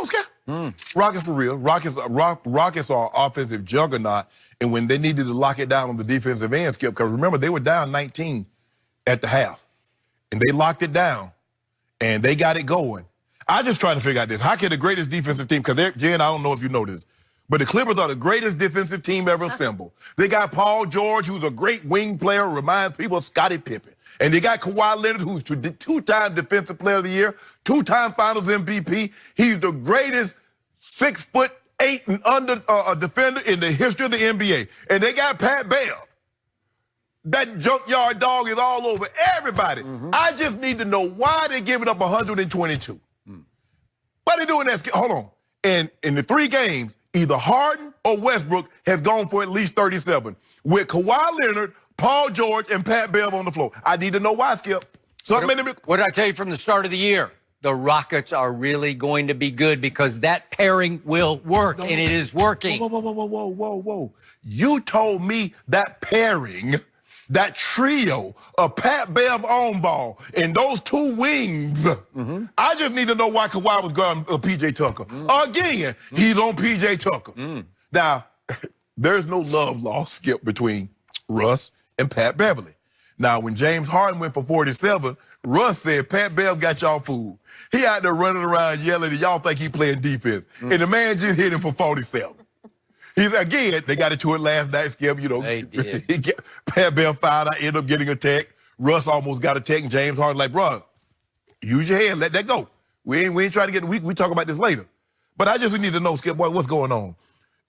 on, Scott. Rockets for real. Rockets are an offensive juggernaut, and when they needed to lock it down on the defensive end, Skip, because remember, they were down 19 at the half, and they locked it down, and they got it going. I just trying to figure out this. How can the greatest defensive team, because Jen, I don't know if you know this, but the Clippers are the greatest defensive team ever assembled. They got Paul George, who's a great wing player, reminds people of Scottie Pippen. And they got Kawhi Leonard, who's two-time Defensive Player of the Year, two-time Finals MVP. He's the greatest 6'8" and under defender in the history of the NBA. And they got Pat Bev. That junkyard dog is all over everybody. I just need to know why they're giving up 122. Why they doing that? Hold on. And in the 3 games, either Harden or Westbrook has gone for at least 37. With Kawhi Leonard, Paul George, and Pat Bev on the floor. I need to know why, Skip. What did I tell you from the start of the year? The Rockets are really going to be good because that pairing will work, and it is working. Whoa. You told me that pairing, that trio of Pat Bev on ball and those 2 wings, I just need to know why Kawhi was going P.J. Tucker. Again, he's on P.J. Tucker. Now, there's no love lost, Skip, between Russ and Pat Beverly. Now, when James Harden went for 47, Russ said, Pat Bev got y'all fooled. He out there running around yelling and y'all think he playing defense. And the man just hit him for 47. He's, again, they got into it last night, Skip, you know. They did. Pat Bev fouled out, ended up getting a tech. Russ almost got a tech, and James Harden like, bro, use your head, let that go. We ain't trying to get, we talk about this later. But I just need to know, Skip, what's going on?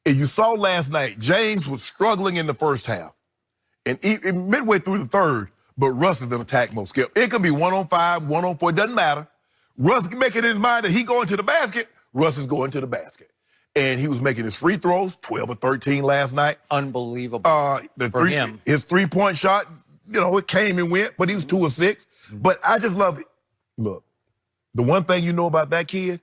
And you saw last night, James was struggling in the first half. And midway through the third, but Russ is in attack mode, Skip. It could be 1-on-5, 1-on-4, it doesn't matter. Russ can make it in his mind that he going to the basket, Russ is going to the basket. And he was making his free throws, 12 or 13 last night. Unbelievable for him. His three-point shot, you know, it came and went, but he was 2 of 6. But I just love it. Look, the one thing you know about that kid,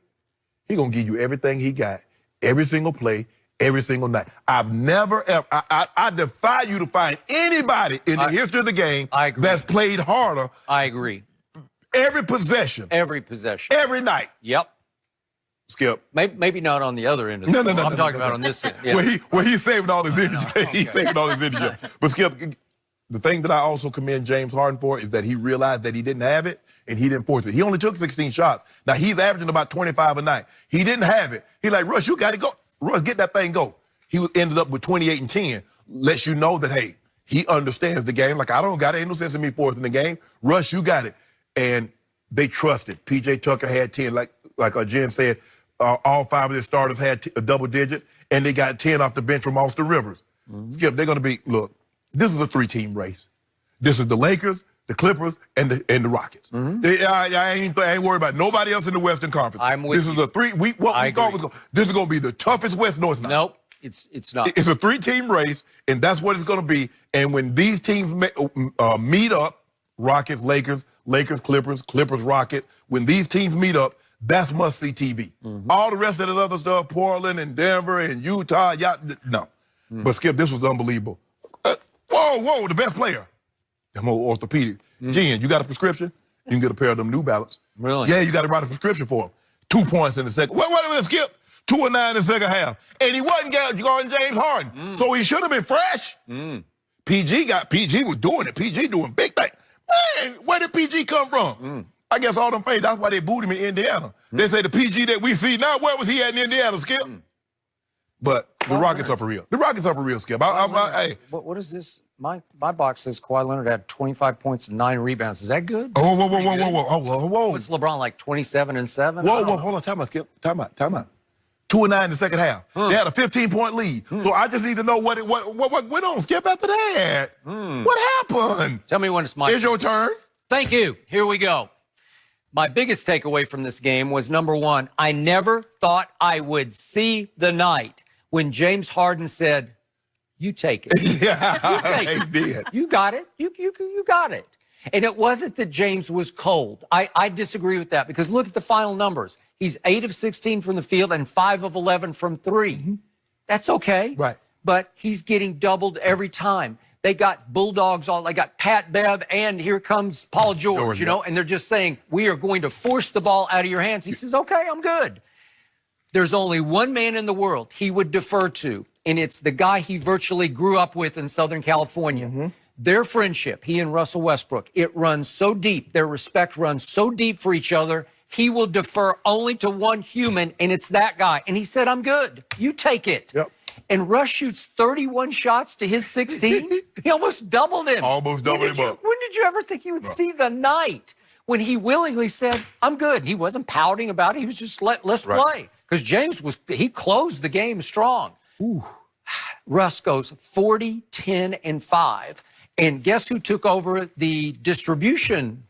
he going to give you everything he got, every single play, every single night. I've never, ever, I defy you to find anybody in the history of the game that's played harder. I agree. Every possession. Every possession. Every night. Yep. Skip. Maybe not on the other end of the No, I'm talking about on this end. Yeah. Well, he's saving all his energy. He's saving all his energy. But Skip, the thing that I also commend James Harden for is that he realized that he didn't have it and he didn't force it. He only took 16 shots. Now, he's averaging about 25 a night. He didn't have it. He's like, Russ, you got to go. Russ, get that thing go. He ended up with 28 and 10. Lets you know that, hey, he understands the game. Like, I don't got it. Ain't no sense in me forcing the game. Russ, you got it. And they trusted. P.J. Tucker had 10. Like Jen said, all 5 of their starters had double digits, and they got 10 off the bench from Austin Rivers. Skip, they're going to be, look, this is a 3-team race. This is the Lakers, the Clippers, and the Rockets. I ain't worried about nobody else in the Western Conference. I'm with you. This is a 3, we thought was this is going to be the toughest West. No, it's not. Nope, it's not. It's a 3-team race, and that's what it's going to be. And when these teams meet up, Rockets, Lakers, Clippers, Rockets, when these teams meet up, that's must-see TV. All the rest of the other stuff, Portland and Denver and Utah, no. But Skip, this was unbelievable. Whoa, the best player. Them old orthopedic. Jen, you got a prescription? You can get a pair of them New Balance. Really? Yeah, you got to write a prescription for him. 2 points in the second. Wait a minute, Skip. 2 of 9 in the second half. And he wasn't guarding James Harden. So he should have been fresh. PG was doing it. PG doing big things. Man, where did PG come from? I guess all them fans, that's why they booed him in Indiana. They say the PG that we see now, where was he at in Indiana, Skip? But the Rockets are for real. The Rockets are for real, Skip. Hey. What is this? My box says Kawhi Leonard had 25 points and 9 rebounds. Is that good? Whoa. What's LeBron, like 27 and 7? Whoa, hold on. Time out, Skip. Time out. 2 of 9 in the second half. They had a 15-point lead. So I just need to know what went on, Skip, after that. What happened? Tell me when it's my turn. It's your turn. Thank you. Here we go. My biggest takeaway from this game was, number 1, I never thought I would see the night when James Harden said, you take it. Yeah, you take he did. You got it. You got it. And it wasn't that James was cold. I disagree with that because look at the final numbers. He's 8 of 16 from the field and 5 of 11 from 3. That's okay. Right. But he's getting doubled every time. They got Bulldogs all. They got Pat Bev, and here comes Paul George, you know, and they're just saying, we are going to force the ball out of your hands. He says, okay, I'm good. There's only one man in the world he would defer to, and it's the guy he virtually grew up with in Southern California. Their friendship, he and Russell Westbrook, it runs so deep, their respect runs so deep for each other, he will defer only to one human, and it's that guy. And he said, I'm good. You take it. Yep. And Russ shoots 31 shots to his 16. He almost doubled him. Almost doubled him up. When did you ever think you would see the night when he willingly said, I'm good? He wasn't pouting about it. He was just, let's play. Because James he closed the game strong. Ooh. Russ goes 40, 10, and 5. And guess who took over the distribution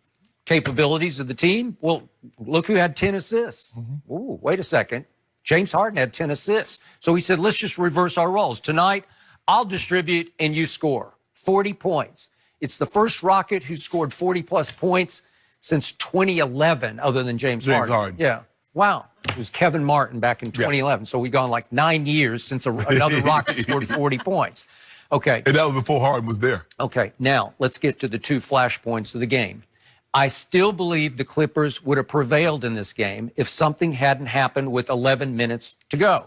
capabilities of the team? Well, look who had 10 assists. Ooh, wait a second. James Harden had 10 assists. So he said, let's just reverse our roles. Tonight, I'll distribute and you score. 40 points. It's the first Rocket who scored 40-plus points since 2011, other than James Harden. Yeah. Wow. It was Kevin Martin back in 2011. So we've gone like 9 years since another Rocket scored 40 points. Okay. And that was before Harden was there. Okay. Now, let's get to the two flashpoints of the game. I still believe the Clippers would have prevailed in this game if something hadn't happened with 11 minutes to go.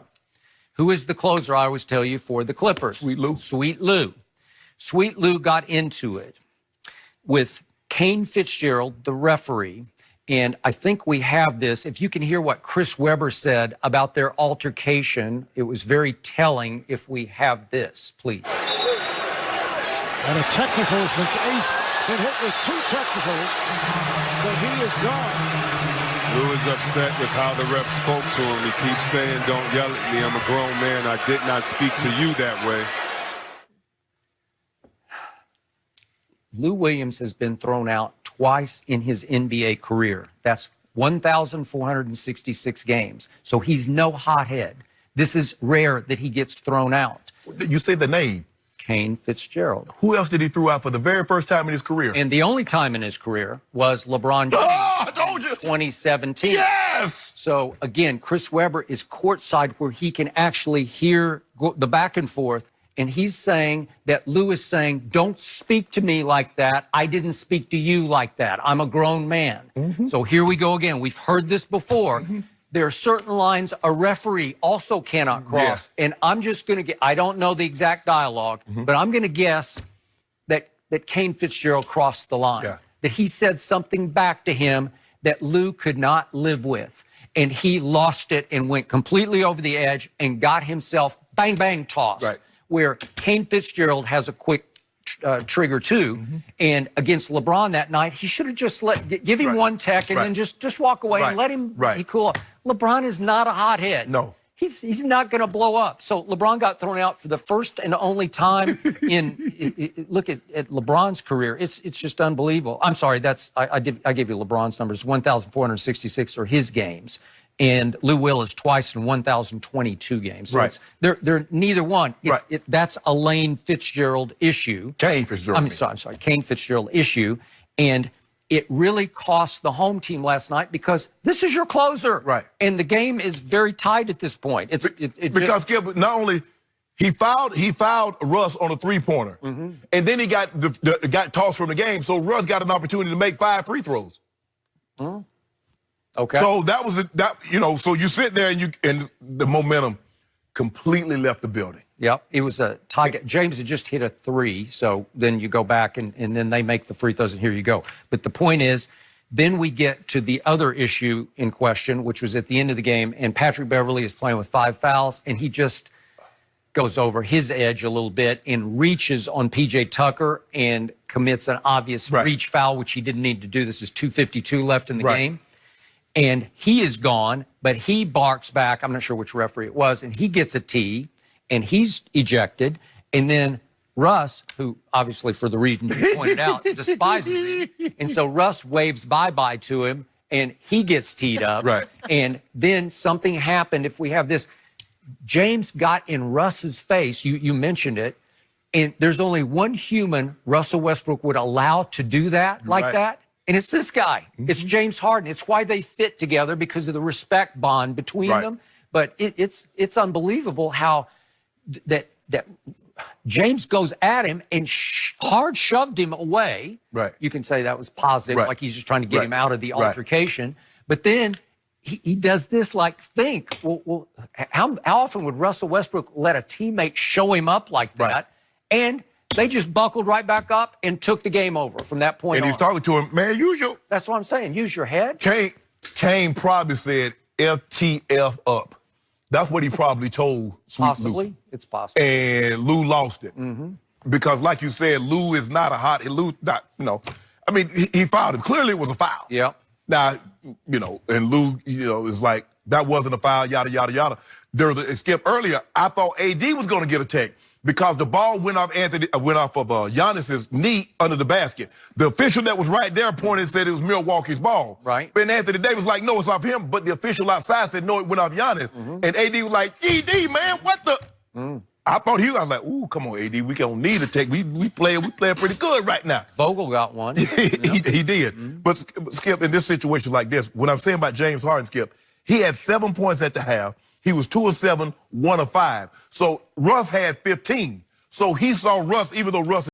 Who is the closer, I always tell you, for the Clippers? Sweet Lou. Sweet Lou. Sweet Lou got into it with Kane Fitzgerald, the referee, and I think we have this. If you can hear what Chris Webber said about their altercation, it was very telling. If we have this, please. And a technical has been hit with 2 technicals, so he is gone. Lou is upset with how the ref spoke to him. He keeps saying, don't yell at me, I'm a grown man. I did not speak to you that way. Lou Williams has been thrown out twice in his NBA career. That's 1,466 games. So he's no hothead. This is rare that he gets thrown out. You say the name. Kane Fitzgerald. Who else did he throw out for the very first time in his career? And the only time in his career was LeBron James. Oh, I told you. 2017. Yes! So again, Chris Webber is courtside where he can actually hear the back and forth. And he's saying that Lou is saying, don't speak to me like that. I didn't speak to you like that. I'm a grown man. So here we go again. We've heard this before. There are certain lines a referee also cannot cross. And I'm just going to get, I don't know the exact dialogue, but I'm going to guess that Kane Fitzgerald crossed the line. That he said something back to him that Lou could not live with. And he lost it and went completely over the edge and got himself bang, bang tossed. Where Kane Fitzgerald has a quick trigger too, and against LeBron that night, he should have just give him one tech and then just walk away and let him he cool off. LeBron is not a hothead. No. He's not going to blow up. So LeBron got thrown out for the first and only time in look at LeBron's career. It's just unbelievable. I'm sorry, I gave you LeBron's numbers. 1,466 are his games. And Lou Will is twice in 1,022 games. So they're neither one. That's a Lane Fitzgerald issue. Kane Fitzgerald. I'm sorry, Kane Fitzgerald issue. And it really cost the home team last night because this is your closer. And the game is very tight at this point. Because Skip, not only he fouled Russ on a 3-pointer, and then he got got tossed from the game. So Russ got an opportunity to make 5 free throws. Okay. So that was so you sit there and the momentum completely left the building. Yep. It was a tie. James had just hit a 3, so then you go back and then they make the free throws and here you go. But the point is, then we get to the other issue in question, which was at the end of the game, and Patrick Beverley is playing with 5 fouls, and he just goes over his edge a little bit and reaches on PJ Tucker and commits an obvious reach foul, which he didn't need to do. This is 2:52 left in the game. And he is gone, but he barks back. I'm not sure which referee it was, and he gets a T, and he's ejected. And then Russ, who obviously for the reason you pointed out, despises him. And so Russ waves bye-bye to him, and he gets teed up. And then something happened. If we have this, James got in Russ's face. You mentioned it. And there's only one human Russell Westbrook would allow to do that like that. And it's this guy. It's James Harden. It's why they fit together because of the respect bond between them. But it's unbelievable how that James goes at him and hard shoved him away. You can say that was positive, like he's just trying to get him out of the altercation. But then he does this like think. Well, how often would Russell Westbrook let a teammate show him up like that? Right. And they just buckled right back up and took the game over from that point And on. he's talking to him, man, use your... That's what I'm saying. Use your head. Kane probably said FTF up. That's what he probably told Sweet Possibly. Lou. It's possible. And Lou lost it. Because like you said, Lou is not a hot... Lou, not, you know... I mean, he fouled him. Clearly it was a foul. Yeah. Now, you know, and Lou, you know, is like, that wasn't a foul, yada, yada, yada. Skip, earlier, I thought AD was going to get a take because the ball went off of Giannis's knee under the basket. The official that was right there pointed and said it was Milwaukee's ball. Right. But Anthony Davis was like, no, it's off him. But the official outside said, no, it went off Giannis. And AD was like, GD, man, what the... I thought I was like, ooh, come on, AD, we don't need a take. We playing pretty good right now. Vogel got one. he did. But Skip, in this situation like this, what I'm saying about James Harden, Skip, he had 7 points at the half. He was 2 of 7, 1 of 5. So Russ had 15. So he saw Russ, even though Russ